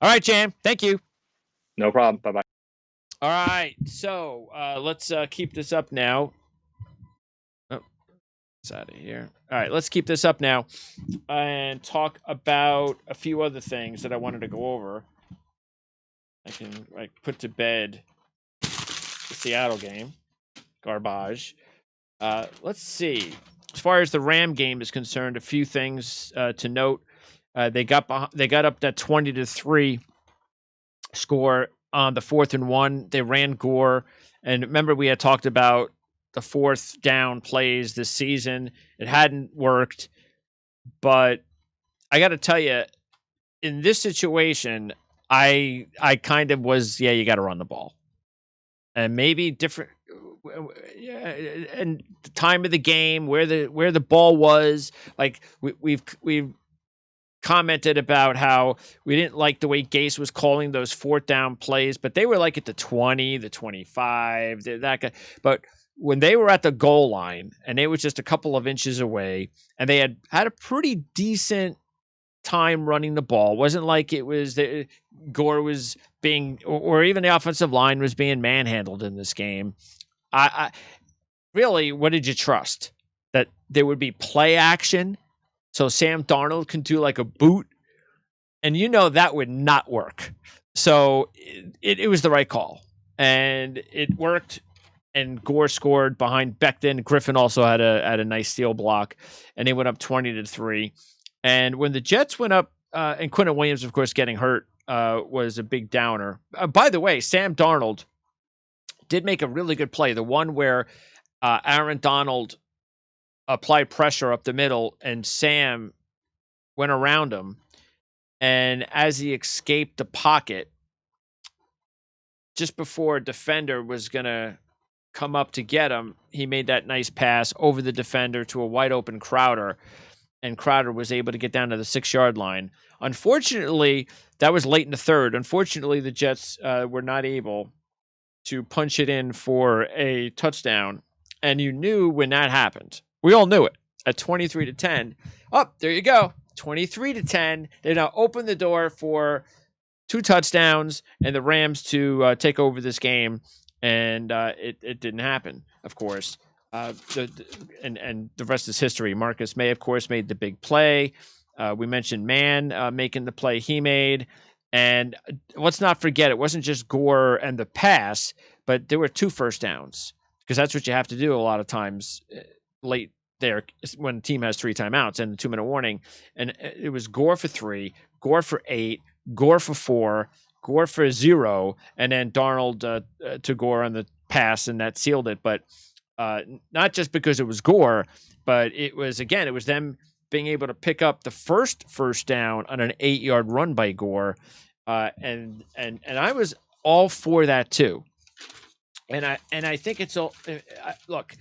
All right, Jam. Thank you. No problem. Bye bye. All right. So let's keep this up now. Oh, it's out of here. All right. Let's keep this up now and talk about a few other things that I wanted to go over. I can put to bed the Seattle game. Garbage. Let's see. As far as the Ram game is concerned, a few things to note. They got up that 20-3 score on the 4th and 1. They ran Gore, and remember we had talked about the fourth down plays this season. It hadn't worked, but I got to tell you, in this situation, I kind of was, yeah, you got to run the ball, and maybe different. Yeah, and the time of the game, where the ball was, like we've commented about how we didn't like the way Gase was calling those fourth down plays, but they were like at the 20, the 25, that guy. But when they were at the goal line and it was just a couple of inches away, and they had a pretty decent time running the ball, wasn't like it was Gore was being, or even the offensive line was being manhandled in this game. I really, what did you trust? That there would be play action so Sam Darnold can do like a boot, and that would not work. So it was the right call, and it worked. And Gore scored behind Becton. Griffin also had a nice steal block, and they went up 20-3. And when the Jets went up, and Quinton Williams, of course, getting hurt was a big downer. By the way, Sam Darnold did make a really good play. The one where Aaron Donald applied pressure up the middle, and Sam went around him. And as he escaped the pocket, just before a defender was going to come up to get him, he made that nice pass over the defender to a wide open Crowder, and Crowder was able to get down to the 6-yard line. Unfortunately, that was late in the third. Unfortunately, the Jets were not able to punch it in for a touchdown, and you knew when that happened. We all knew it. At 23-10, there you go. 23-10. They now open the door for 2 touchdowns and the Rams to take over this game, and it didn't happen, of course. And the rest is history. Marcus May, of course, made the big play. We mentioned Mann making the play he made. And let's not forget, it wasn't just Gore and the pass, but there were 2 first downs, because that's what you have to do a lot of times late there when the team has 3 timeouts and the 2-minute warning. And it was Gore for 3, Gore for 8, Gore for 4, Gore for 0, and then Darnold to Gore on the pass, and that sealed it. But not just because it was Gore, but it was them being able to pick up the first down on an 8-yard run by Gore, and I was all for that too. And I think it's all look.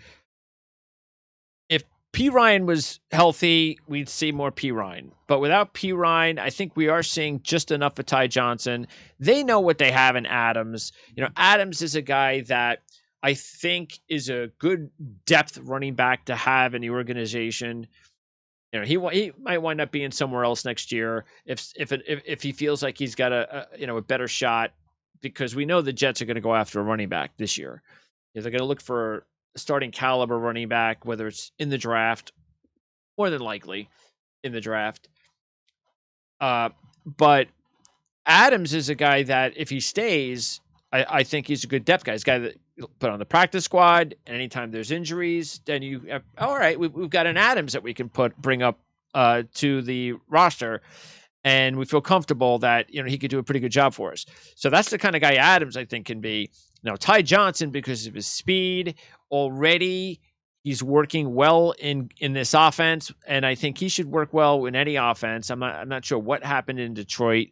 If Perine was healthy, we'd see more Perine. But without Perine, I think we are seeing just enough of Ty Johnson. They know what they have in Adams. Adams is a guy that I think is a good depth running back to have in the organization. He might wind up being somewhere else next year if he feels like he's got a better shot, because we know the Jets are going to go after a running back this year. They're going to look for a starting caliber running back, whether it's in the draft, more than likely in the draft. But Adams is a guy that if he stays, I think he's a good depth guy. He's a guy that put on the practice squad, and anytime there's injuries, then you have, all right, we've got an Adams that we can bring up to the roster, and we feel comfortable that he could do a pretty good job for us. So that's the kind of guy Adams, I think, can be. Ty Johnson, because of his speed, already he's working well in this offense, and I think he should work well in any offense. I'm not sure what happened in Detroit.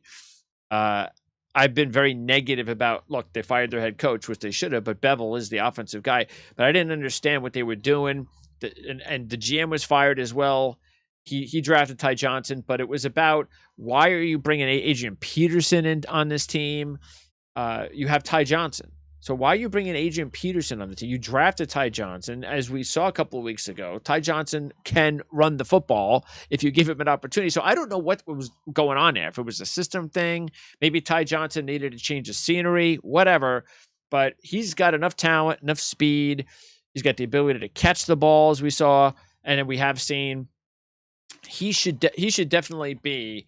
I've been very negative about, look, they fired their head coach, which they should have, but Bevel is the offensive guy. But I didn't understand what they were doing. And the GM was fired as well. He drafted Ty Johnson, but it was about, why are you bringing Adrian Peterson in on this team? You have Ty Johnson. So why are you bringing Adrian Peterson on the team? You drafted Ty Johnson. As we saw a couple of weeks ago, Ty Johnson can run the football if you give him an opportunity. So I don't know what was going on there. If it was a system thing, maybe Ty Johnson needed to change the scenery, whatever. But he's got enough talent, enough speed. He's got the ability to catch the ball, as we saw. And then we have seen he should definitely be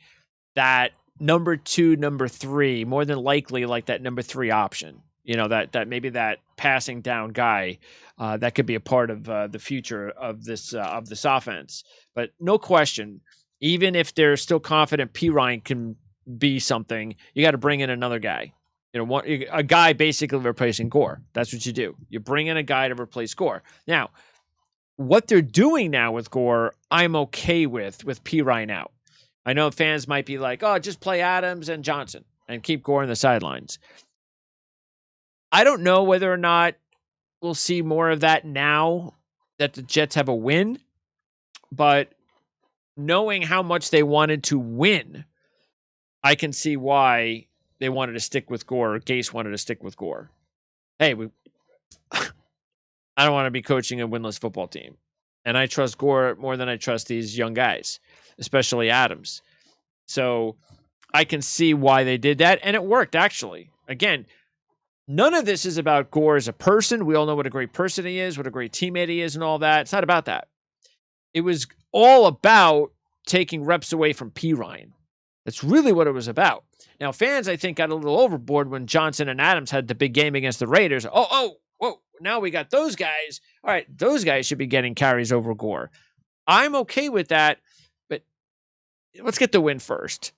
that number 2, number 3, more than likely like that number 3 option. You know, that maybe that passing down guy that could be a part of the future of this offense. But no question, even if they're still confident Perine can be something, you got to bring in another guy. You know, a guy basically replacing Gore. That's what you do. You bring in a guy to replace Gore. Now, what they're doing now with Gore, I'm okay with Perine out. I know fans might be like, oh, just play Adams and Johnson and keep Gore on the sidelines. I don't know whether or not we'll see more of that now that the Jets have a win, but knowing how much they wanted to win, I can see why they wanted to stick with Gore, or Gase wanted to stick with Gore. Hey, I don't want to be coaching a winless football team. And I trust Gore more than I trust these young guys, especially Adams. So I can see why they did that, and it worked, actually. Again, none of this is about Gore as a person. We all know what a great person he is, what a great teammate he is, and all that. It's not about that. It was all about taking reps away from Perine. That's really what it was about. Now, fans, I think, got a little overboard when Johnson and Adams had the big game against the Raiders. Whoa, now we got those guys. All right, those guys should be getting carries over Gore. I'm okay with that, but let's get the win first.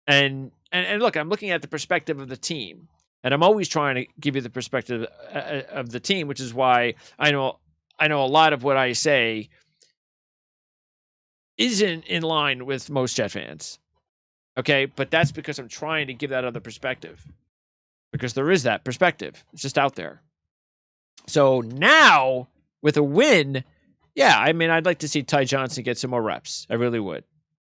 And look, I'm looking at the perspective of the team. And I'm always trying to give you the perspective of the team, which is why I know a lot of what I say isn't in line with most Jet fans. Okay, but that's because I'm trying to give that other perspective. Because there is that perspective. It's just out there. So now, with a win, yeah, I mean, I'd like to see Ty Johnson get some more reps. I really would.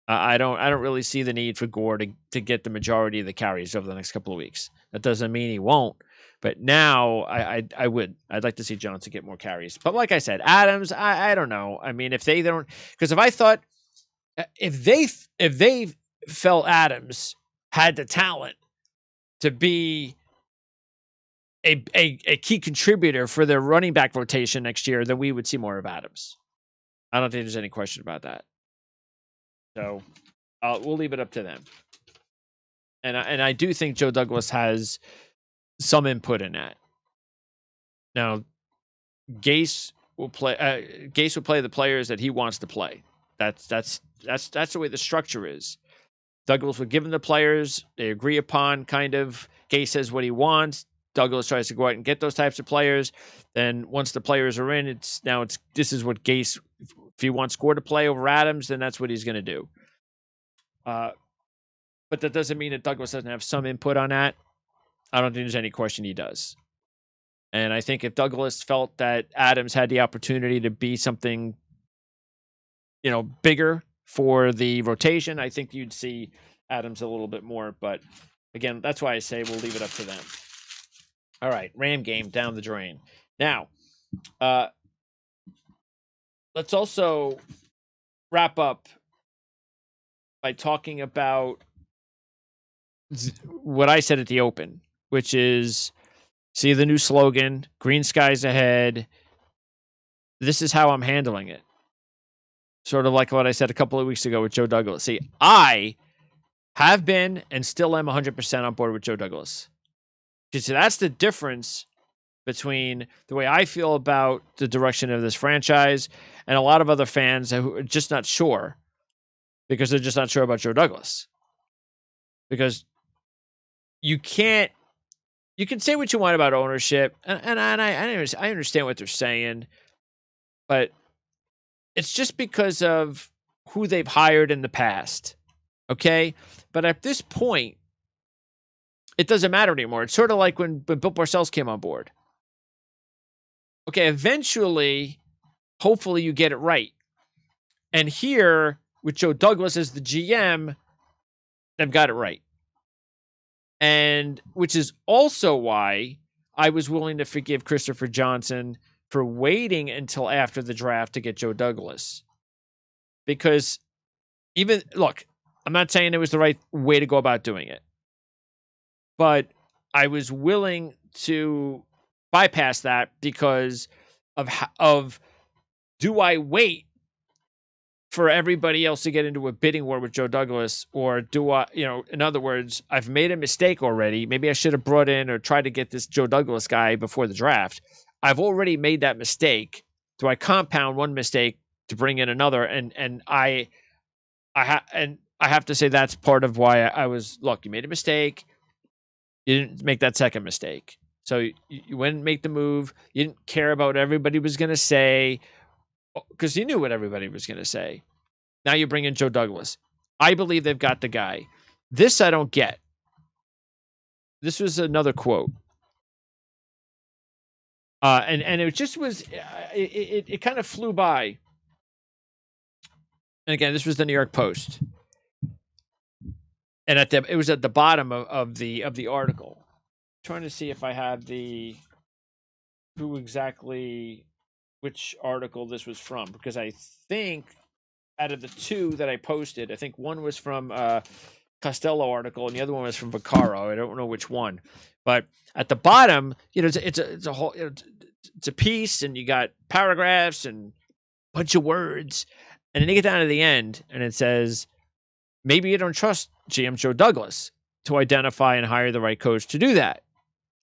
I don't really see the need for Gore to get the majority of the carries over the next couple of weeks. That doesn't mean he won't, but now I would. I'd like to see Johnson get more carries. But like I said, Adams, I don't know. I mean, if they don't, because if they felt Adams had the talent to be a key contributor for their running back rotation next year, then we would see more of Adams. I don't think there's any question about that. So we'll leave it up to them. And I do think Joe Douglas has some input in that. Now, Gase will play the players that he wants to play. That's the way the structure is. Douglas will give them the players they agree upon. Kind of Gase says what he wants. Douglas tries to go out and get those types of players. Then once the players are in, this is what Gase. If he wants Gore to play over Adams, then that's what he's going to do. But that doesn't mean that Douglas doesn't have some input on that. I don't think there's any question he does. And I think if Douglas felt that Adams had the opportunity to be something, bigger for the rotation, I think you'd see Adams a little bit more. But again, that's why I say we'll leave it up to them. All right, Ram game down the drain. Now, let's also wrap up by talking about what I said at the open, which is, see the new slogan, green skies ahead. This is how I'm handling it. Sort of like what I said a couple of weeks ago with Joe Douglas. See, I have been and still am 100% on board with Joe Douglas. Because that's the difference between the way I feel about the direction of this franchise and a lot of other fans who are just not sure because they're just not sure about Joe Douglas. Because you can say what you want about ownership, and I understand what they're saying, but it's just because of who they've hired in the past, okay? But at this point, it doesn't matter anymore. It's sort of like when Bill Parcells came on board. Okay, eventually, hopefully you get it right. And here, with Joe Douglas as the GM, they've got it right. And which is also why I was willing to forgive Christopher Johnson for waiting until after the draft to get Joe Douglas. Because look, I'm not saying it was the right way to go about doing it, but I was willing to bypass that because of do I wait for everybody else to get into a bidding war with Joe Douglas, or do I, in other words, I've made a mistake already. Maybe I should have brought in or tried to get this Joe Douglas guy before the draft. I've already made that mistake. Do I compound one mistake to bring in another? And I have to say that's part of why I was, look, you made a mistake. You didn't make that second mistake. So you wouldn't make the move. You didn't care about what everybody was going to say because you knew what everybody was going to say. Now you bring in Joe Douglas. I believe they've got the guy. This I don't get. This was another quote. And it just was, it kind of flew by. And again, this was the New York Post. And it was at the bottom of the article. I'm trying to see if I have which article this was from, because I think out of the two that I posted, I think one was from Costello article and the other one was from Vaccaro. I don't know which one, but at the bottom, it's a whole, it's a piece, and you got paragraphs and a bunch of words, and then you get down to the end, and it says, maybe you don't trust GM Joe Douglas to identify and hire the right coach to do that,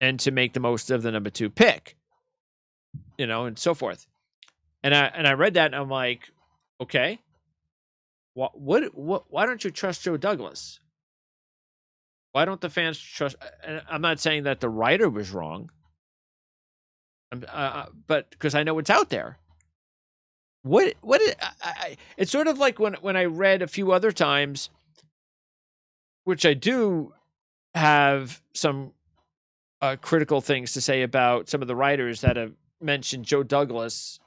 and to make the most of the number 2 pick, and so forth. And I read that, and I'm like, okay, what? Why don't you trust Joe Douglas? Why don't the fans trust? And I'm not saying that the writer was wrong, but because I know it's out there. It's sort of like when I read a few other times, which I do have some critical things to say about some of the writers that have mentioned Joe Douglas,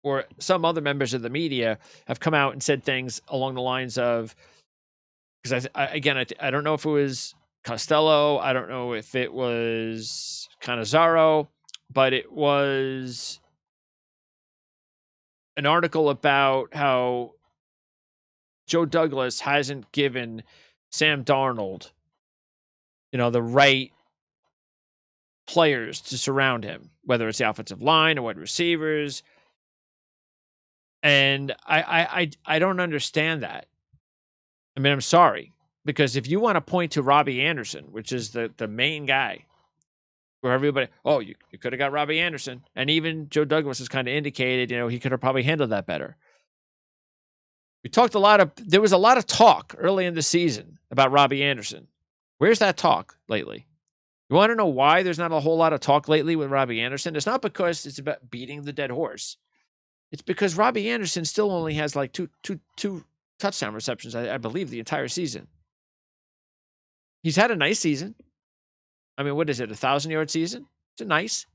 or some other members of the media have come out and said things along the lines of, because I don't know if it was Costello, I don't know if it was Cannizzaro, but it was an article about how Joe Douglas hasn't given Sam Darnold, the right players to surround him, whether it's the offensive line or wide receivers. And I don't understand that. I mean, I'm sorry, because if you want to point to Robbie Anderson, which is the main guy, where everybody, you could have got Robbie Anderson, and even Joe Douglas has kind of indicated, he could have probably handled that better. There was a lot of talk early in the season about Robbie Anderson. Where's that talk lately? You want to know why there's not a whole lot of talk lately with Robbie Anderson? It's not because it's about beating the dead horse. It's because Robbie Anderson still only has like two touchdown receptions, I believe, the entire season. He's had a nice season. I mean, what is it, 1,000-yard season? It's a nice.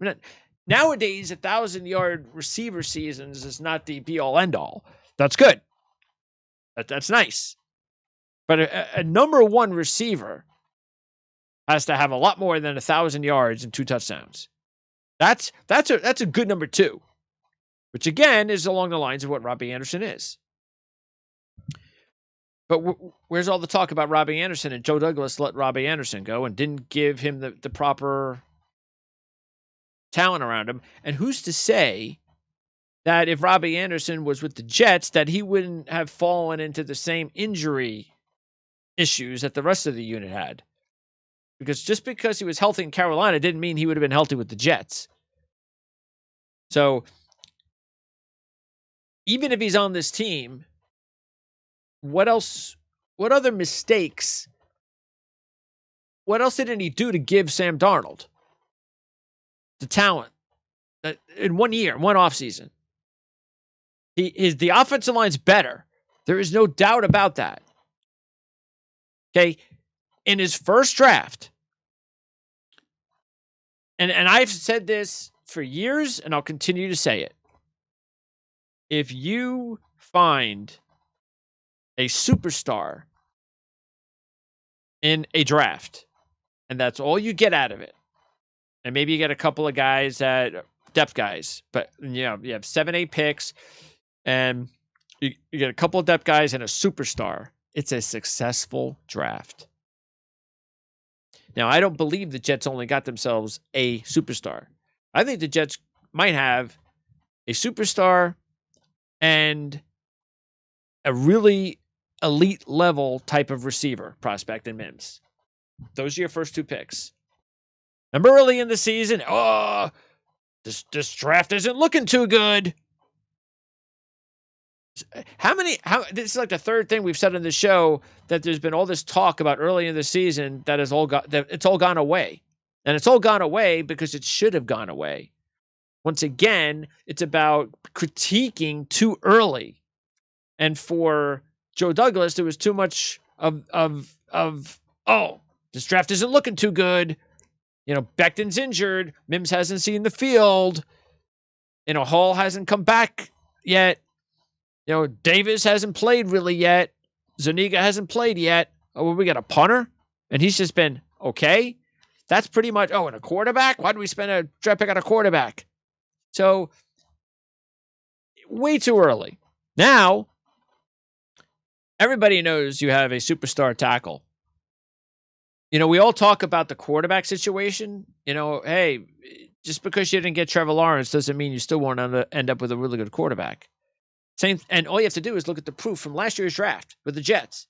Nowadays, 1,000-yard receiver seasons is not the be-all, end-all. That's good. That's nice. But a number 1 receiver has to have a lot more than 1,000 yards and 2 touchdowns. That's a good number 2, which again is along the lines of what Robbie Anderson is. But where's all the talk about Robbie Anderson? And Joe Douglas let Robbie Anderson go and didn't give him the proper talent around him. And who's to say that if Robbie Anderson was with the Jets, that he wouldn't have fallen into the same injury issues that the rest of the unit had? Because just because he was healthy in Carolina didn't mean he would have been healthy with the Jets. So even if he's on this team, what other mistakes? What else didn't he do to give Sam Darnold the talent in 1 year, 1 offseason? The offensive line's better. There is no doubt about that. Okay. In his first draft, and I've said this for years, and I'll continue to say it. If you find a superstar in a draft, and that's all you get out of it, And maybe you get a couple of guys that depth guys, but you have 7-8 picks, and you get a couple of depth guys and a superstar. It's a successful draft. Now, I don't believe the Jets only got themselves a superstar. I think the Jets might have a superstar and a really elite level type of receiver prospect in Mims. Those are your first 2 picks. Remember early in the season, this draft isn't looking too good. This is like the third thing we've said on the show, that there's been all this talk about early in the season that it's all gone away. And it's all gone away because it should have gone away. Once again, it's about critiquing too early. And for Joe Douglas, there was too much of this draft isn't looking too good. Becton's injured. Mims hasn't seen the field. Hall hasn't come back yet. Davis hasn't played really yet. Zuniga hasn't played yet. Oh, we got a punter, and he's just been okay. That's pretty much. Oh, and a quarterback? Why did we spend a draft pick on a quarterback? So, way too early. Now, everybody knows you have a superstar tackle. We all talk about the quarterback situation. Hey, just because you didn't get Trevor Lawrence doesn't mean you still won't end up with a really good quarterback. And all you have to do is look at the proof from last year's draft with the Jets.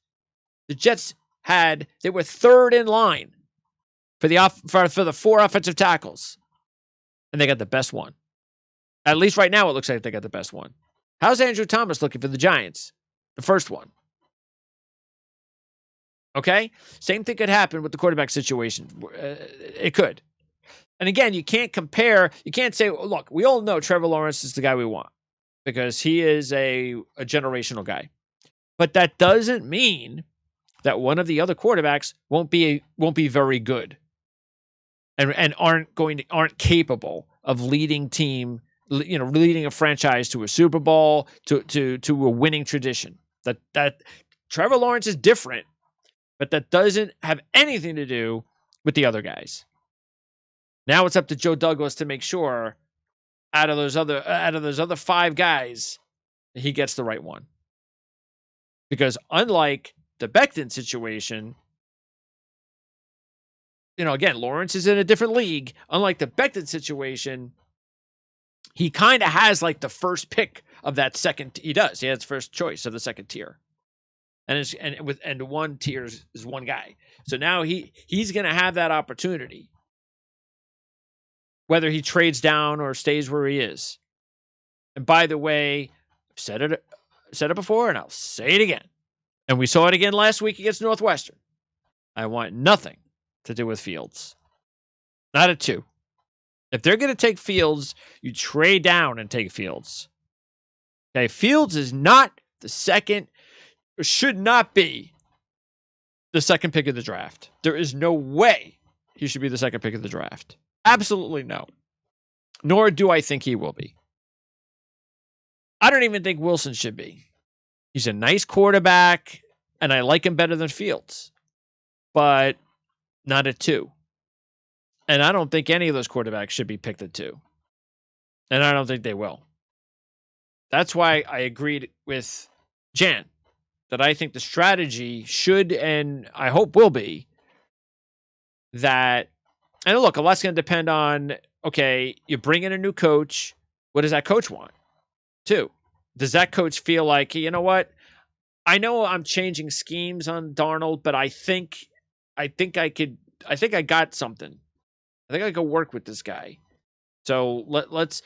The Jets they were third in line for the 4 offensive tackles, and they got the best one. At least right now, it looks like they got the best one. How's Andrew Thomas looking for the Giants? The first one. Okay? Same thing could happen with the quarterback situation. It could. And again, you can't compare. You can't say, look, we all know Trevor Lawrence is the guy we want because he is a generational guy. But that doesn't mean that one of the other quarterbacks won't be very good and aren't capable of leading a franchise to a Super Bowl, to a winning tradition. That Trevor Lawrence is different, but that doesn't have anything to do with the other guys. Now it's up to Joe Douglas to make sure out of those other 5 guys, he gets the right one. Because unlike the Becton situation, again, Lawrence is in a different league. Unlike the Becton situation, he kind of has like the first pick of that second. He does. He has first choice of the second tier, and one tier is one guy. So now he's going to have that opportunity, whether he trades down or stays where he is. And by the way, I've said it before, and I'll say it again. And we saw it again last week against Northwestern. I want nothing to do with Fields. Not a 2. If they're going to take Fields, you trade down and take Fields. Okay, Fields is not the second, or should not be the second pick of the draft. There is no way he should be the second pick of the draft. Absolutely no. Nor do I think he will be. I don't even think Wilson should be. He's a nice quarterback, and I like him better than Fields. But not at 2. And I don't think any of those quarterbacks should be picked at 2. And I don't think they will. That's why I agreed with Jan that I think the strategy should, and I hope will be, that, and look, a lot's going to depend on, okay, you bring in a new coach. What does that coach want? 2. Does that coach feel like, you know what? I know I'm changing schemes on Darnold, but I think I got something. I think I could work with this guy. So let's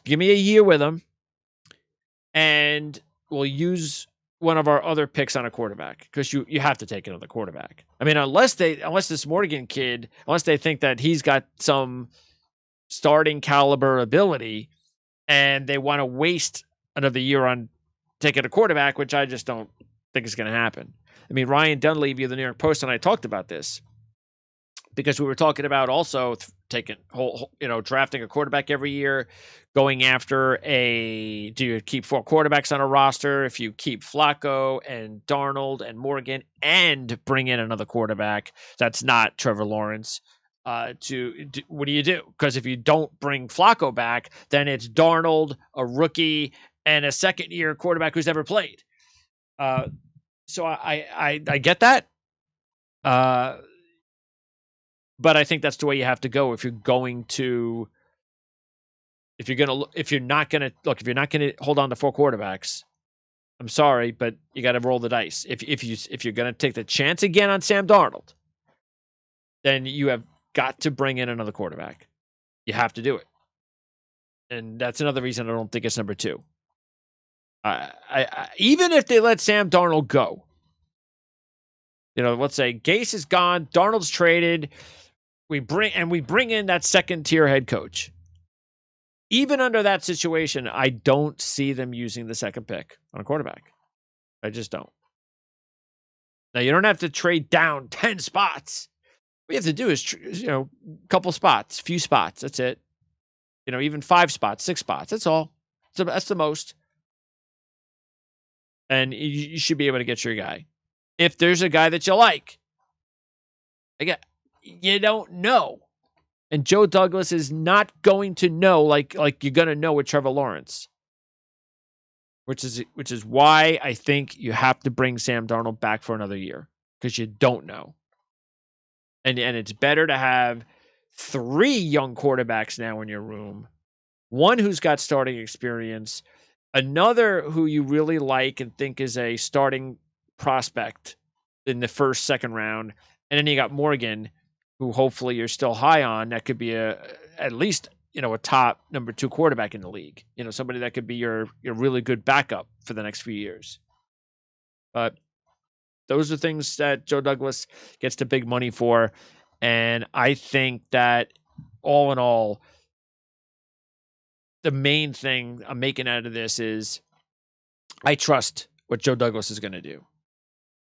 give me a year with him, and we'll use one of our other picks on a quarterback, because you have to take another quarterback. I mean, unless this Morgan kid, unless they think that he's got some starting caliber ability, and they want to waste another year on taking a quarterback, which I just don't think is going to happen. I mean, Ryan Dunleavy of the New York Post and I talked about this, because we were talking about also drafting a quarterback every year, going after do you keep 4 quarterbacks on a roster? If you keep Flacco and Darnold and Morgan and bring in another quarterback, that's not Trevor Lawrence. What do you do? Because if you don't bring Flacco back, then it's Darnold, a rookie, and a second-year quarterback who's never played. So I get that. But I think that's the way you have to go if you're not gonna hold on to 4 quarterbacks. I'm sorry, but you got to roll the dice. If you're gonna take the chance again on Sam Darnold, then you have got to bring in another quarterback. You have to do it, and that's another reason I don't think it's number 2. I even if they let Sam Darnold go, let's say Gase is gone, Darnold's traded, we bring in that second-tier head coach. Even under that situation, I don't see them using the second pick on a quarterback. I just don't. Now, you don't have to trade down 10 spots. What you have to do is, a couple spots, few spots. That's it. Even 5 spots, 6 spots. That's all. So that's the most. And you should be able to get your guy. If there's a guy that you like. Again, you don't know. And Joe Douglas is not going to know like you're going to know with Trevor Lawrence. Which is why I think you have to bring Sam Darnold back for another year. Because you don't know. And it's better to have 3 young quarterbacks now in your room. One who's got starting experience. Another who you really like and think is a starting prospect in the first, second round. And then you got Morgan, who hopefully you're still high on. That could be at least a top number 2 quarterback in the league. Somebody that could be your really good backup for the next few years. But those are things that Joe Douglas gets the big money for. And I think that all in all, the main thing I'm making out of this is I trust what Joe Douglas is going to do.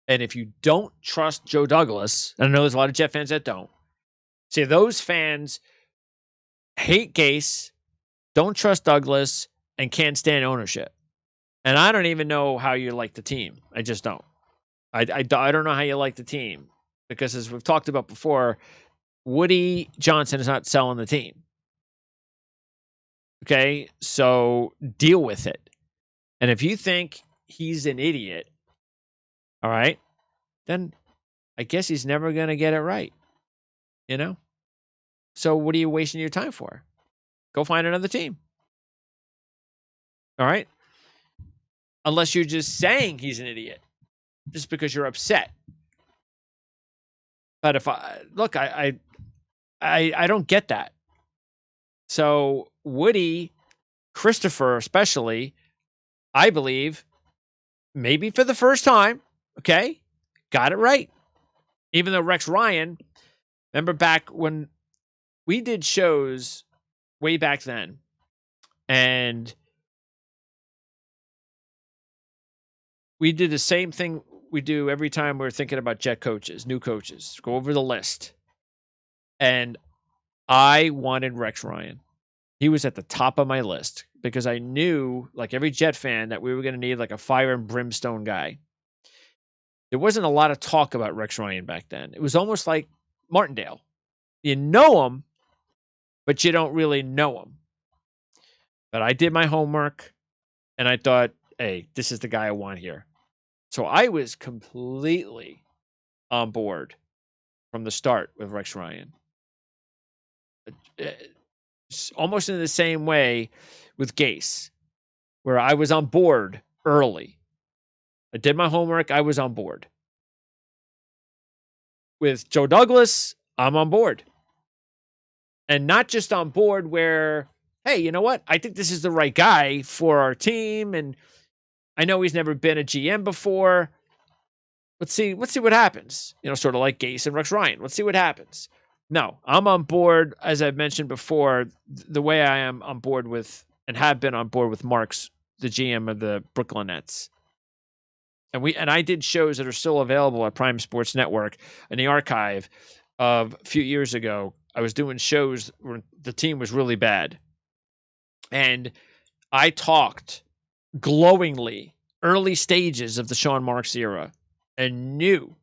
And if you don't trust Joe Douglas, and I know there's a lot of Jet fans that don't, see, those fans hate Gase, don't trust Douglas, and can't stand ownership. And I don't even know how you like the team. I just don't. I don't know how you like the team. Because as we've talked about before, Woody Johnson is not selling the team. Okay? So deal with it. And if you think he's an idiot, all right, then I guess he's never going to get it right. So what are you wasting your time for? Go find another team. All right? Unless you're just saying he's an idiot. Just because you're upset. But if I don't get that. So Woody, Christopher especially, I believe, maybe for the first time, okay, got it right. Even though Rex Ryan, remember back when we did shows way back then, and we did the same thing we do every time we're thinking about Jet coaches, new coaches. Go over the list. And I wanted Rex Ryan. He was at the top of my list because I knew, like every Jet fan, that we were going to need like a fire and brimstone guy. There wasn't a lot of talk about Rex Ryan back then. It was almost like Martindale. You know him, but you don't really know him. But I did my homework, and I thought, hey, this is the guy I want here. So I was completely on board from the start with Rex Ryan. Almost in the same way with Gase, where I was on board early. I did my homework. I was on board. With Joe Douglas, I'm on board. And not just on board where, hey, you know what? I think this is the right guy for our team. And I know he's never been a GM before. Let's see what happens. Sort of like Gase and Rex Ryan. Let's see what happens. No, I'm on board, as I've mentioned before, the way I am on board with, and have been on board with Marks, the GM of the Brooklyn Nets. And I did shows that are still available at Prime Sports Network in the archive of a few years ago. I was doing shows where the team was really bad. And I talked glowingly early stages of the Sean Marks era and knew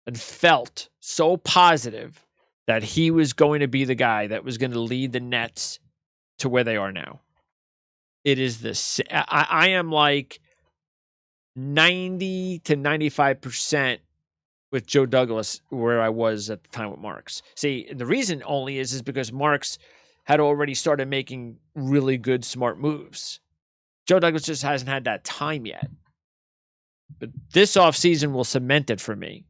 and felt so positive that he was going to be the guy that was going to lead the Nets to where they are now. It is this. I am like 90 to 95% with Joe Douglas where I was at the time with Marks. See, the reason only is because Marks had already started making really good, smart moves. Joe Douglas just hasn't had that time yet. But this offseason will cement it for me,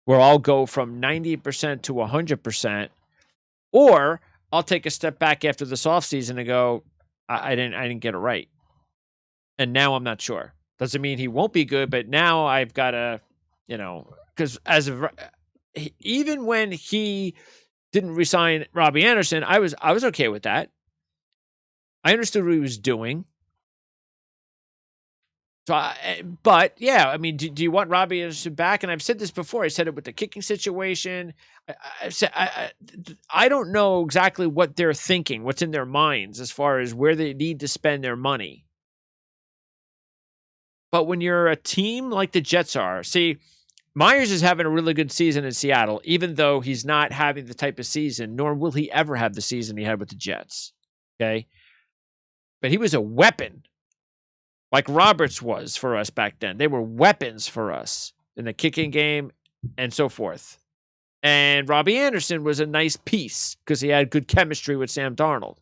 where I'll go from 90% to 100%, or I'll take a step back after this offseason and go, I didn't get it right. And now I'm not sure. Doesn't mean he won't be good, but now I've got to, because even when he didn't resign Robbie Anderson, I was okay with that. I understood what he was doing. So, but yeah, I mean, do you want Robbie Anderson back? And I've said this before. I said it with the kicking situation. I don't know exactly what they're thinking, what's in their minds as far as where they need to spend their money. But when you're a team like the Jets are, see, Myers is having a really good season in Seattle, even though he's not having the type of season, nor will he ever have the season he had with the Jets. Okay. But he was a weapon, like Roberts was for us back then. They were weapons for us in the kicking game and so forth. And Robbie Anderson was a nice piece because he had good chemistry with Sam Darnold.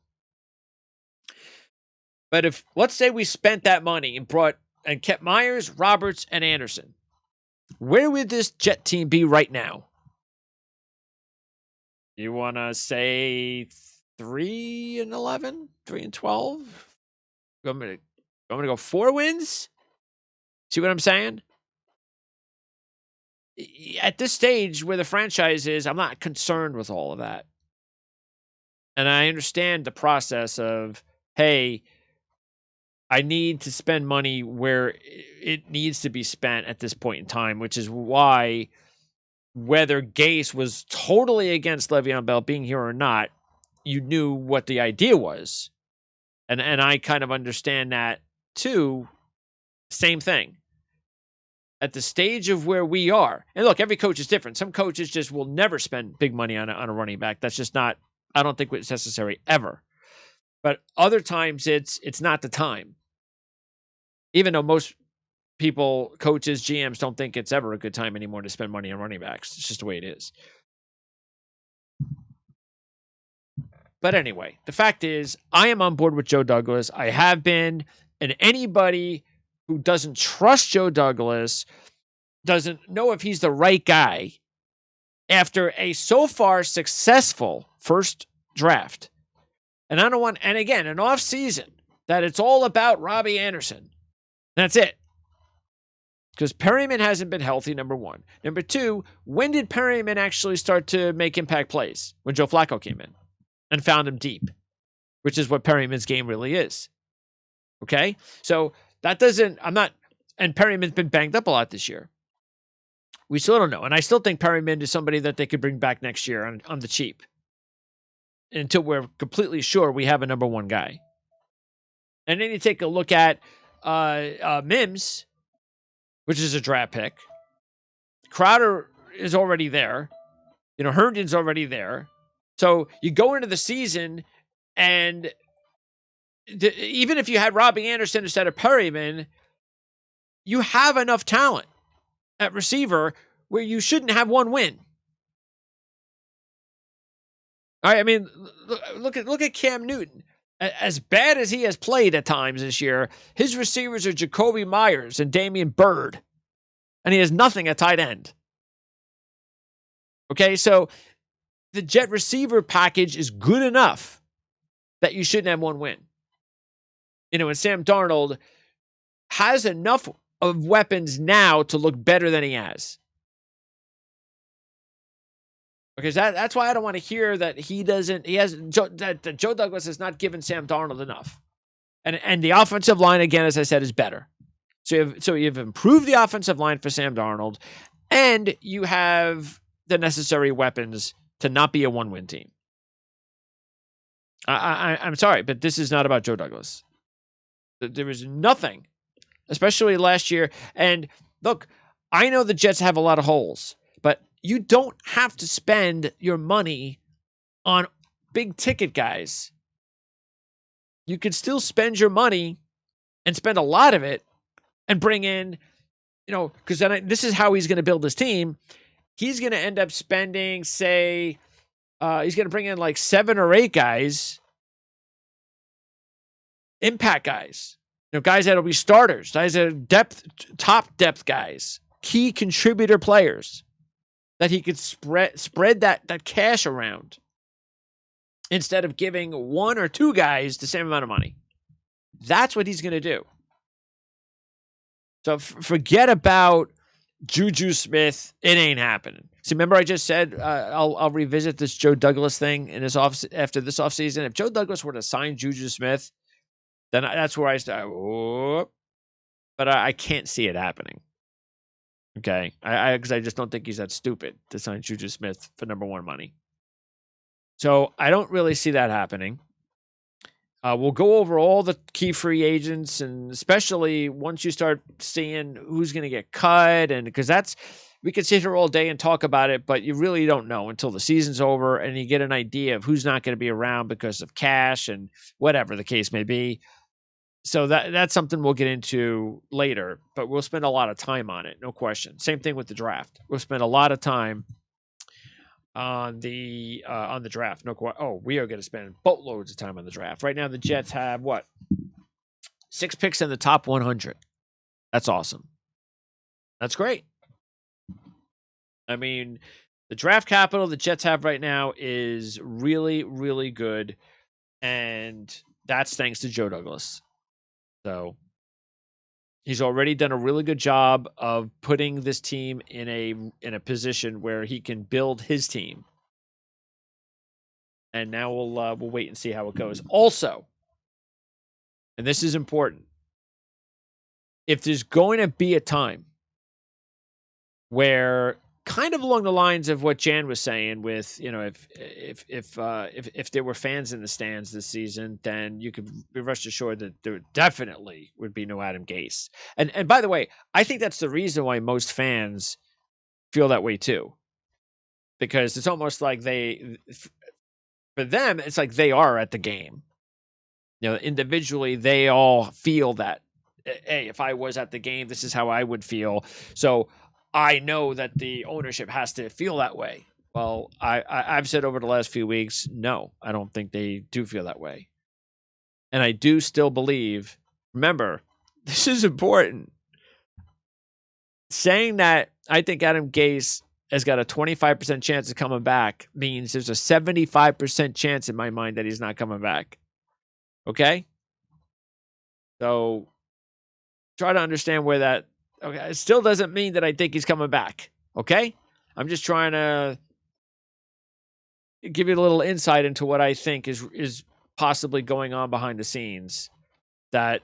But if, let's say we spent that money and kept Myers, Roberts, and Anderson, where would this Jet team be right now? You want to say 3-11, 3-12? I'm going to go 4 wins. See what I'm saying? At this stage where the franchise is, I'm not concerned with all of that. And I understand the process of, hey, I need to spend money where it needs to be spent at this point in time, which is why whether Gase was totally against Le'Veon Bell being here or not, you knew what the idea was. And I kind of understand that too. Same thing. At the stage of where we are, and look, every coach is different. Some coaches just will never spend big money on a running back. That's just not, I don't think it's necessary ever. But other times it's not the time. Even though most people, coaches, GMs don't think it's ever a good time anymore to spend money on running backs. It's just the way it is. But anyway, the fact is, I am on board with Joe Douglas. I have been, and anybody who doesn't trust Joe Douglas doesn't know if he's the right guy after a so far successful first draft. And I don't want, and again, an off season that it's all about Robbie Anderson. That's it. Because Perryman hasn't been healthy, number one. Number two, when did Perryman actually start to make impact plays? When Joe Flacco came in and found him deep, which is what Perryman's game really is. Okay? So that doesn't, and Perryman's been banged up a lot this year. We still don't know. And I still think Perryman is somebody that they could bring back next year on the cheap until we're completely sure we have a number one guy. And then you take a look at Mims, which is a draft pick. Crowder is already there. Herndon's already there. So you go into the season, and even if you had Robbie Anderson instead of Perryman, you have enough talent at receiver where you shouldn't have one win. All right, I mean, look at Cam Newton. As bad as he has played at times this year, his receivers are Jacoby Myers and Damian Byrd, and he has nothing at tight end. Okay, so the Jet receiver package is good enough that you shouldn't have one win. And Sam Darnold has enough of weapons now to look better than he has. Because that's why I don't want to hear that that Joe Douglas has not given Sam Darnold enough. And the offensive line, again, as I said, is better. So you've improved the offensive line for Sam Darnold, and you have the necessary weapons to not be a one-win team. I'm sorry, but this is not about Joe Douglas. There is nothing, especially last year. And look, I know the Jets have a lot of holes, but you don't have to spend your money on big ticket guys. You could still spend your money and spend a lot of it and bring in, because then this is how he's going to build his team. He's going to end up spending, say, he's going to bring in like 7 or 8 guys, impact guys, guys that'll be starters, guys that are top depth guys, key contributor players that he could spread that cash around instead of giving 1 or 2 guys the same amount of money. That's what he's going to do. So forget about Juju Smith. It ain't happening. See, remember I just said I'll revisit this Joe Douglas thing in his office after this offseason. If Joe Douglas were to sign Juju Smith, then that's where I start. Oh, but I can't see it happening. Okay, because I just don't think he's that stupid to sign Juju Smith for number 1 money. So I don't really see that happening. We'll go over all the key free agents, and especially once you start seeing who's going to get cut, and because we could sit here all day and talk about it, but you really don't know until the season's over and you get an idea of who's not going to be around because of cash and whatever the case may be. So that's something we'll get into later, but we'll spend a lot of time on it, no question. Same thing with the draft. We'll spend a lot of time on the draft. We are going to spend boatloads of time on the draft. Right now, the Jets have 6 picks in the top 100. That's awesome. That's great. I mean, the draft capital the Jets have right now is really, really good, and that's thanks to Joe Douglas. So he's already done a really good job of putting this team in a position where he can build his team. And now we'll wait and see how it goes. Also, and this is important, if there's going to be a time where, kind of along the lines of what Jan was saying, with if there were fans in the stands this season, then you could be rest assured that there definitely would be no Adam Gase. And by the way, I think that's the reason why most fans feel that way too, because it's almost like for them, it's like they are at the game. Individually, they all feel that, hey, if I was at the game, this is how I would feel. So I know that the ownership has to feel that way. Well, I've said over the last few weeks, no, I don't think they do feel that way. And I do still believe, remember, this is important. Saying that I think Adam Gase has got a 25% chance of coming back means there's a 75% chance in my mind that he's not coming back. Okay? So try to understand where that. Okay, it still doesn't mean that I think he's coming back. Okay? I'm just trying to give you a little insight into what I think is possibly going on behind the scenes that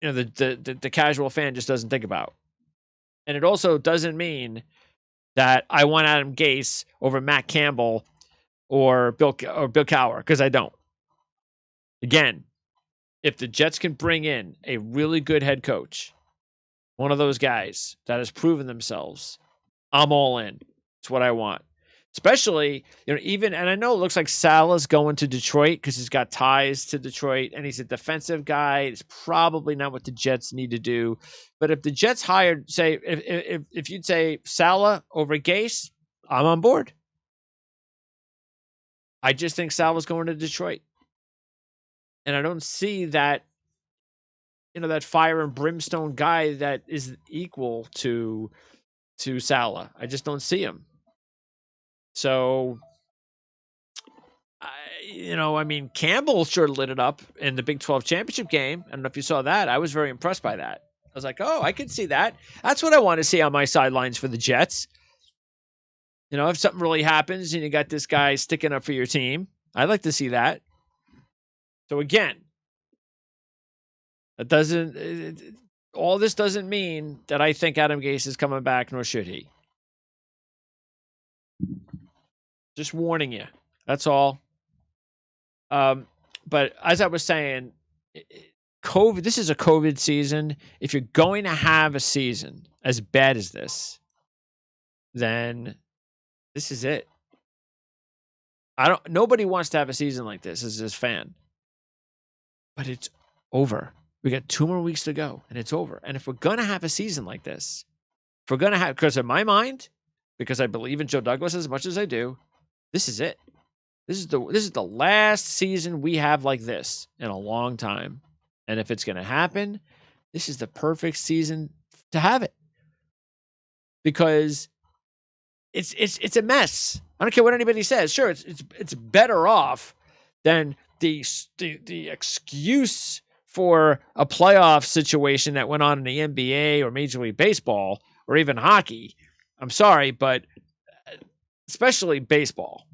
the casual fan just doesn't think about. And it also doesn't mean that I want Adam Gase over Matt Campbell or Bill Cowher, because I don't. Again, if the Jets can bring in a really good head coach, one of those guys that has proven themselves, I'm all in. It's what I want. Especially, and I know it looks like Salah's going to Detroit because he's got ties to Detroit and he's a defensive guy. It's probably not what the Jets need to do. But if the Jets hired, say, if you'd say Salah over Gase, I'm on board. I just think Salah's going to Detroit. And I don't see that, that fire and brimstone guy that is equal to Salah. I just don't see him. So, Campbell sure lit it up in the Big 12 championship game. I don't know if you saw that. I was very impressed by that. I was like, oh, I could see that. That's what I want to see on my sidelines for the Jets. If something really happens and you got this guy sticking up for your team, I'd like to see that. So again, all this doesn't mean that I think Adam Gase is coming back, nor should he. Just warning you. That's all. But as I was saying, this is a COVID season. If you're going to have a season as bad as this, then this is it. Nobody wants to have a season like this as this fan. But it's over. We got 2 more weeks to go, and it's over. And if we're gonna have a season like this, if we're gonna have, because in my mind, because I believe in Joe Douglas as much as I do, this is it. This is the last season we have like this in a long time. And if it's gonna happen, this is the perfect season to have it. Because it's a mess. I don't care what anybody says. Sure, it's better off than the excuse for a playoff situation that went on in the NBA or Major League Baseball or even hockey. I'm sorry, but especially baseball.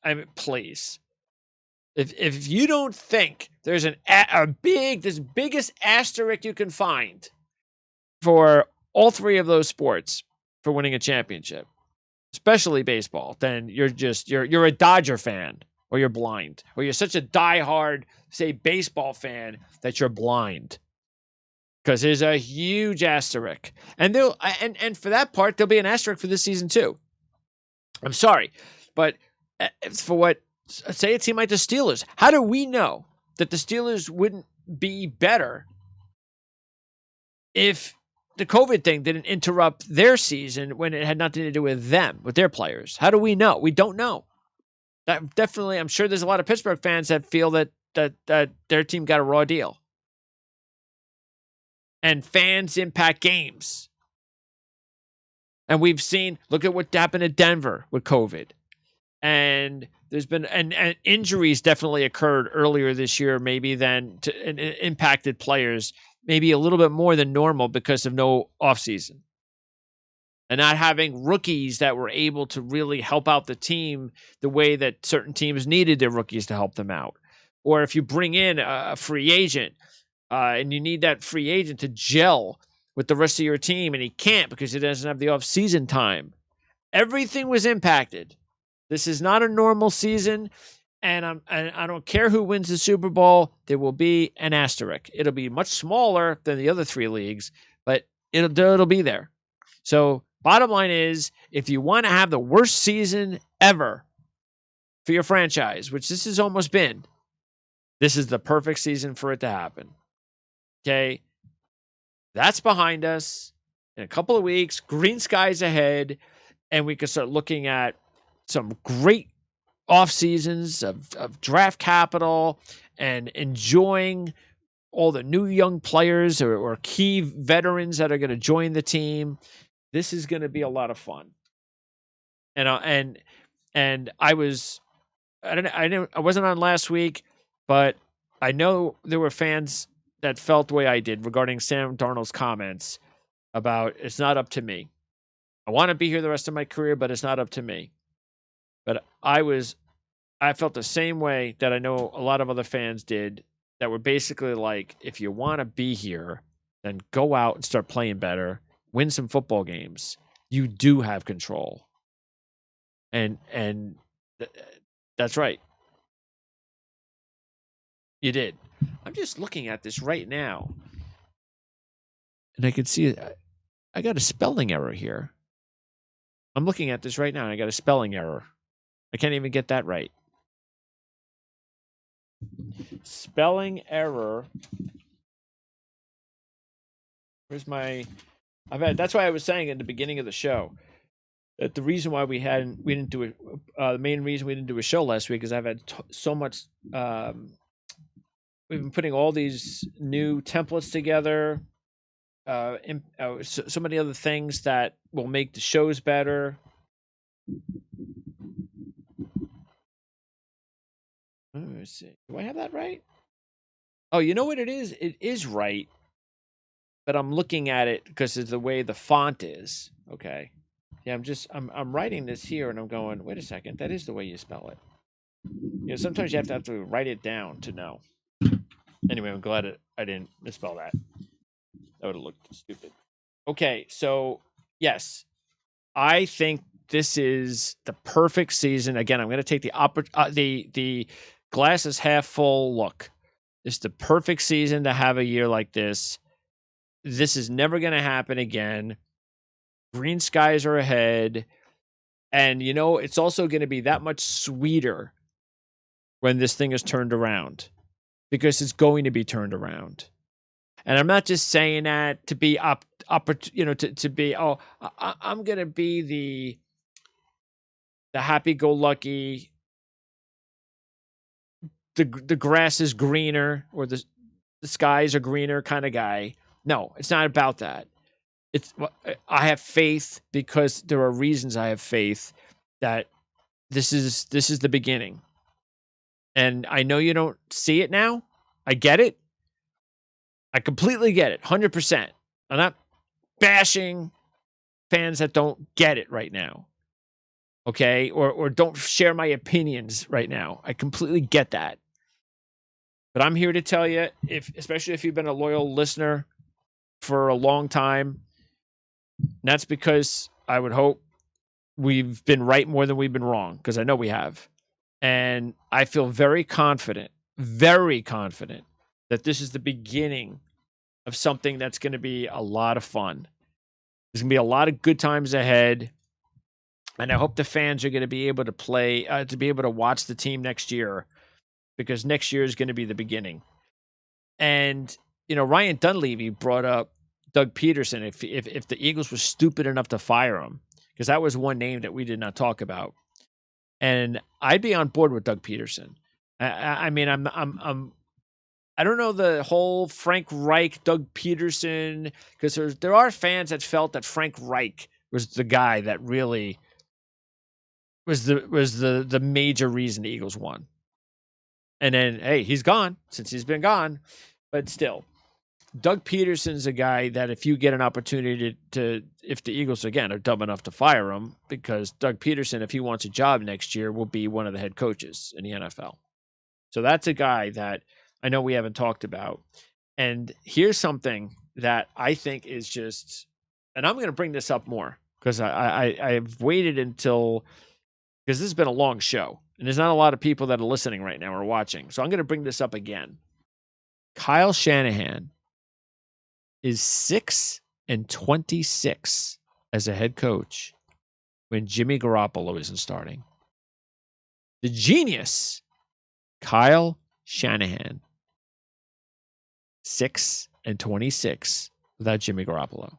I mean, please. If you don't think there's this biggest asterisk you can find for all three of those sports for winning a championship, especially baseball, then you're a Dodger fan, or you're blind, or you're such a diehard, say, baseball fan that you're blind. Because there's a huge asterisk, and for that part, there'll be an asterisk for this season too. I'm sorry, but for what, say, a team like the Steelers, how do we know that the Steelers wouldn't be better if the COVID thing didn't interrupt their season when it had nothing to do with them, with their players? How do we know? We don't know. That definitely, I'm sure there's a lot of Pittsburgh fans that feel that their team got a raw deal. And fans impact games. And we've seen, look at what happened at Denver with COVID. And there's been, and injuries definitely occurred earlier this year, maybe and impacted players maybe a little bit more than normal because of no offseason. And not having rookies that were able to really help out the team the way that certain teams needed their rookies to help them out. Or if you bring in a free agent and you need that free agent to gel with the rest of your team, and he can't because he doesn't have the offseason time. Everything was impacted. This is not a normal season. And I don't care who wins the Super Bowl, there will be an asterisk. It'll be much smaller than the other three leagues, but it'll be there. So bottom line is, if you want to have the worst season ever for your franchise, which this has almost been, this is the perfect season for it to happen. Okay? That's behind us. In a couple of weeks, green skies ahead, and we can start looking at some great off seasons of draft capital and enjoying all the new young players or key veterans that are going to join the team. This is going to be a lot of fun. And I wasn't on last week, but I know there were fans that felt the way I did regarding Sam Darnold's comments about, it's not up to me. I want to be here the rest of my career, but it's not up to me. But I felt the same way that I know a lot of other fans did, that were basically like, if you want to be here, then go out and start playing better, win some football games. You do have control. And that's right. You did. I'm just looking at this right now, and I can see I got a spelling error here. I'm looking at this right now, and I got a spelling error. I can't even get that right. Spelling error. Where's my? That's why I was saying at the beginning of the show that the reason why we didn't do it. The main reason we didn't do a show last week is I've had so much. We've been putting all these new templates together. So many other things that will make the shows better. Let me see. Do I have that right? Oh, you know what it is? It is right, but I'm looking at it because of the way the font is. Okay. Yeah, I'm writing this here, and I'm going, wait a second, that is the way you spell it. You know, sometimes you have to write it down to know. Anyway, I'm glad I didn't misspell that. That would have looked stupid. Okay, so yes, I think this is the perfect season. Again, I'm going to take the glasses half full look. It's the perfect season to have a year like this. This is never going to happen again. Green skies are ahead. And, it's also going to be that much sweeter when this thing is turned around, because it's going to be turned around. And I'm not just saying that to be to be, I'm going to be the happy-go-lucky, the grass is greener, or the skies are greener kind of guy. No, it's not about that. I have faith because there are reasons I have faith that this is the beginning. And I know you don't see it now. I get it. I completely get it. 100%. I'm not bashing fans that don't get it right now. Okay? Or don't share my opinions right now. I completely get that. But I'm here to tell you, especially if you've been a loyal listener for a long time, and that's because I would hope we've been right more than we've been wrong, because I know we have. And I feel very confident that this is the beginning of something that's going to be a lot of fun. There's going to be a lot of good times ahead. And I hope the fans are going to be able to play, to be able to watch the team next year, because next year is going to be the beginning. And, Ryan Dunleavy brought up Doug Peterson. If the Eagles were stupid enough to fire him, because that was one name that we did not talk about. And I'd be on board with Doug Peterson. I mean, I don't know the whole Frank Reich, Doug Peterson, because there are fans that felt that Frank Reich was the guy that really was the major reason the Eagles won. And then, hey, he's gone since he's been gone, but still, Doug Peterson's a guy that if you get an opportunity to if the Eagles, again, are dumb enough to fire him, because Doug Peterson, if he wants a job next year, will be one of the head coaches in the NFL. So that's a guy that I know we haven't talked about. And here's something that I think is just, and I'm going to bring this up more, because I've waited until, because this has been a long show, and there's not a lot of people that are listening right now or watching. So I'm going to bring this up again. Kyle Shanahan is 6-26 as a head coach when Jimmy Garoppolo isn't starting. The genius, Kyle Shanahan, 6-26 without Jimmy Garoppolo.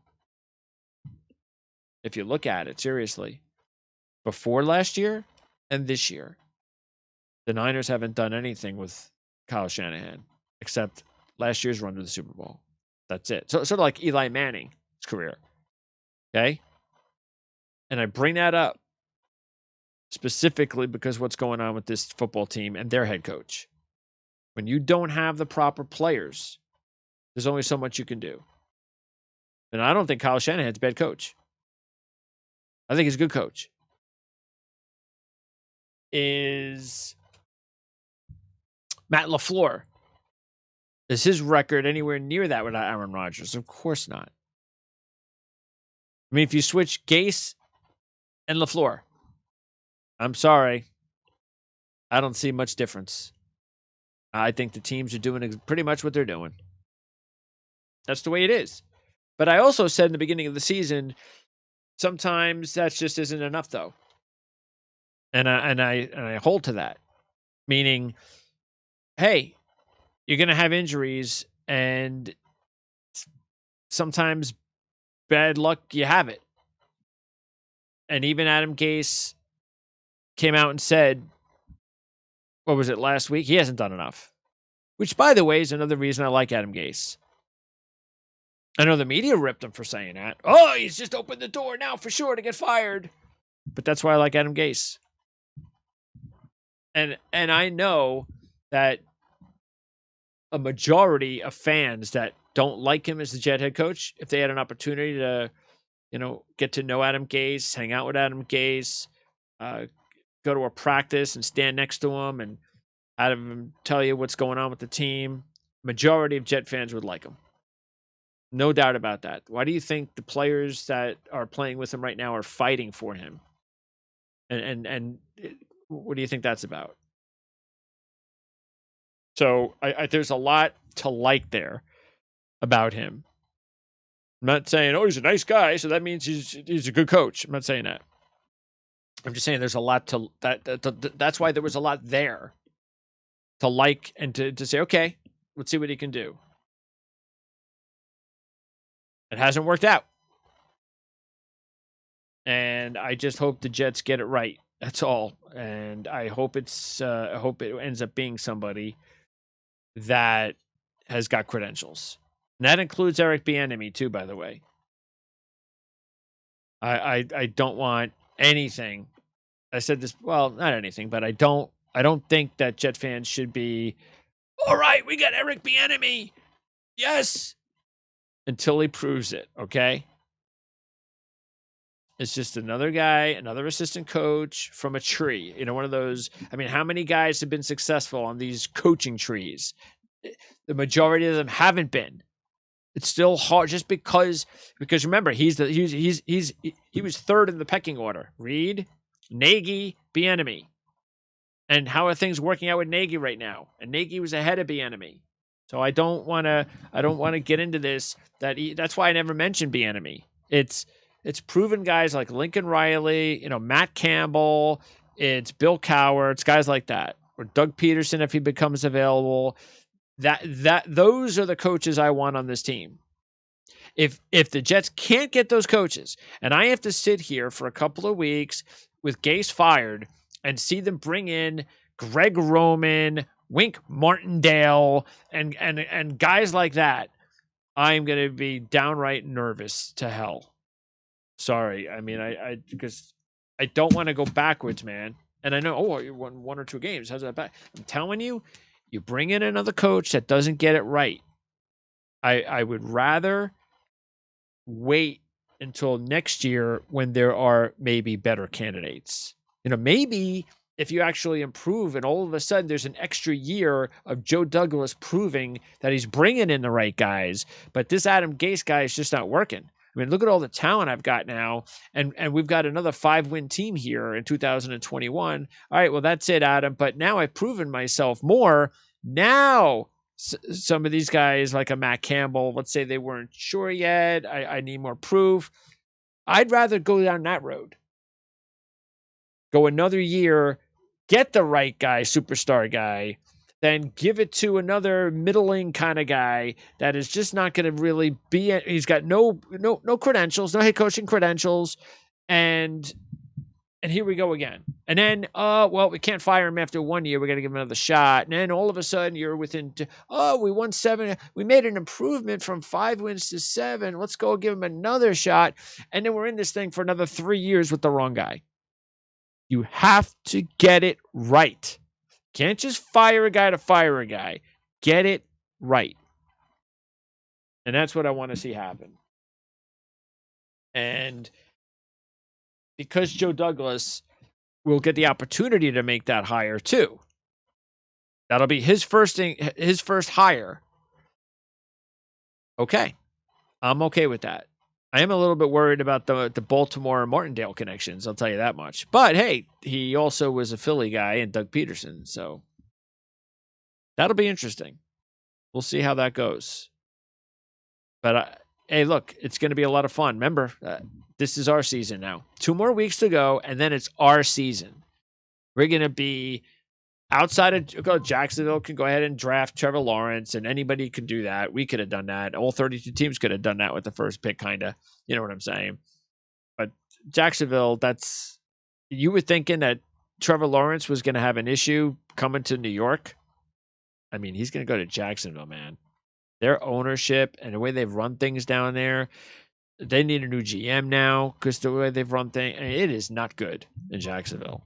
If you look at it seriously, before last year and this year, the Niners haven't done anything with Kyle Shanahan except last year's run to the Super Bowl. That's it. So sort of like Eli Manning's career. Okay? And I bring that up specifically because what's going on with this football team and their head coach. When you don't have the proper players, there's only so much you can do. And I don't think Kyle Shanahan's a bad coach. I think he's a good coach. Is Matt LaFleur, is his record anywhere near that without Aaron Rodgers? Of course not. I mean, if you switch Gase and LaFleur, I'm sorry, I don't see much difference. I think the teams are doing pretty much what they're doing. That's the way it is. But I also said in the beginning of the season, sometimes that just isn't enough, though. And I hold to that. Meaning, hey, you're going to have injuries, and sometimes bad luck, you have it. And even Adam Gase came out and said, what was it, last week? He hasn't done enough. Which, by the way, is another reason I like Adam Gase. I know the media ripped him for saying that. Oh, he's just opened the door now for sure to get fired. But that's why I like Adam Gase. And I know that a majority of fans that don't like him as the Jet head coach, if they had an opportunity to, get to know Adam Gase, hang out with Adam Gase, go to a practice and stand next to him and have him tell you what's going on with the team, majority of Jet fans would like him. No doubt about that. Why do you think the players that are playing with him right now are fighting for him? And what do you think that's about? So there's a lot to like there about him. I'm not saying, oh, he's a nice guy, so that means he's a good coach. I'm not saying that. I'm just saying there's a lot to that's why there was a lot there to like and to say, okay, let's see what he can do. It hasn't worked out. And I just hope the Jets get it right. That's all. And I hope it ends up being somebody that has got credentials. And that includes Eric Bieniemy too, by the way. I don't want anything. I said this, well, not anything, but I don't think that Jet fans should be, all right, we got Eric Bieniemy. Yes. Until he proves it, okay? It's just another guy, another assistant coach from a tree. You know, one of those. I mean, how many guys have been successful on these coaching trees? The majority of them haven't been. It's still hard just because remember, he was third in the pecking order. Reed, Nagy, Bieniemy. And how are things working out with Nagy right now? And Nagy was ahead of Bieniemy. So I don't want to get into this. That's why I never mentioned Bieniemy. It's proven guys like Lincoln Riley, Matt Campbell, it's Bill Cowher, it's guys like that, or Doug Peterson if he becomes available. Those are the coaches I want on this team. If the Jets can't get those coaches, and I have to sit here for a couple of weeks with Gase fired and see them bring in Greg Roman, Wink Martindale, and guys like that, I'm going to be downright nervous to hell. Sorry. I mean, because I don't want to go backwards, man. And I know, you won 1 or 2 games. How's that back? I'm telling you, you bring in another coach that doesn't get it right. I would rather wait until next year when there are maybe better candidates. Maybe if you actually improve and all of a sudden there's an extra year of Joe Douglas proving that he's bringing in the right guys, but this Adam Gase guy is just not working. I mean, look at all the talent I've got now, and we've got another 5-win team here in 2021. All right, well, that's it, Adam. But now I've proven myself more. Now, some of these guys, like a Matt Campbell, let's say they weren't sure yet. I need more proof. I'd rather go down that road. Go another year, get the right guy, superstar guy, then give it to another middling kind of guy that is just not going to really be. He's got no credentials, no head coaching credentials, and here we go again. And then, we can't fire him after 1 year. We got to give him another shot. And then all of a sudden, you're within. We won 7. We made an improvement from 5 wins to 7. Let's go give him another shot. And then we're in this thing for another 3 years with the wrong guy. You have to get it right. Can't just fire a guy to fire a guy. Get it right. And that's what I want to see happen. And because Joe Douglas will get the opportunity to make that hire too. That'll be his first hire. Okay. I'm okay with that. I am a little bit worried about the Baltimore and Martindale connections, I'll tell you that much. But hey, he also was a Philly guy and Doug Peterson, so that'll be interesting. We'll see how that goes. But hey, look, it's going to be a lot of fun. Remember, this is our season now. 2 more weeks to go, and then it's our season. We're going to be outside of Jacksonville can go ahead and draft Trevor Lawrence, and anybody could do that. We could have done that. All 32 teams could have done that with the first pick, kind of. You know what I'm saying? But Jacksonville, you were thinking that Trevor Lawrence was going to have an issue coming to New York? I mean, he's going to go to Jacksonville, man. Their ownership and the way they've run things down there, they need a new GM now because the way they've run things, it is not good in Jacksonville.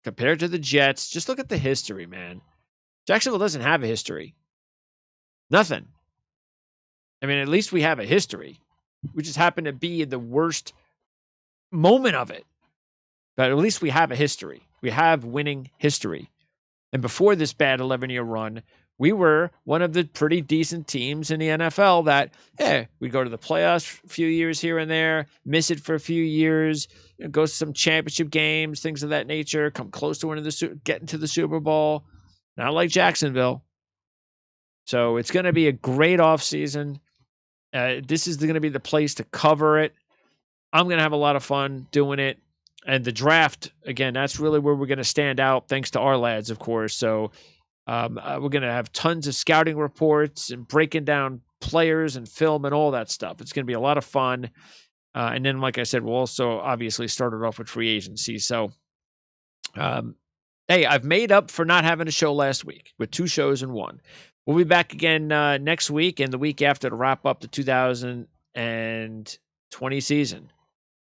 Compared to the Jets, just look at the history, man. Jacksonville doesn't have a history. Nothing. I mean, at least we have a history. We just happen to be in the worst moment of it. But at least we have a history. We have winning history. And before this bad 11-year run, we were one of the pretty decent teams in the NFL that, we go to the playoffs a few years here and there, miss it for a few years, go to some championship games, things of that nature, come close to getting to the Super Bowl. Not like Jacksonville. So it's going to be a great offseason. This is going to be the place to cover it. I'm going to have a lot of fun doing it. And the draft, again, that's really where we're going to stand out, thanks to our lads, of course. So we're going to have tons of scouting reports and breaking down players and film and all that stuff. It's going to be a lot of fun. And then, like I said, we'll also obviously start it off with free agency. So, hey, I've made up for not having a show last week with 2 shows in one. We'll be back again next week and the week after to wrap up the 2020 season,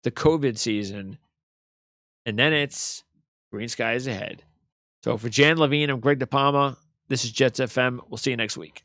the COVID season. And then it's green skies ahead. So for Jan Levine, I'm Greg DePalma. This is Jets FM. We'll see you next week.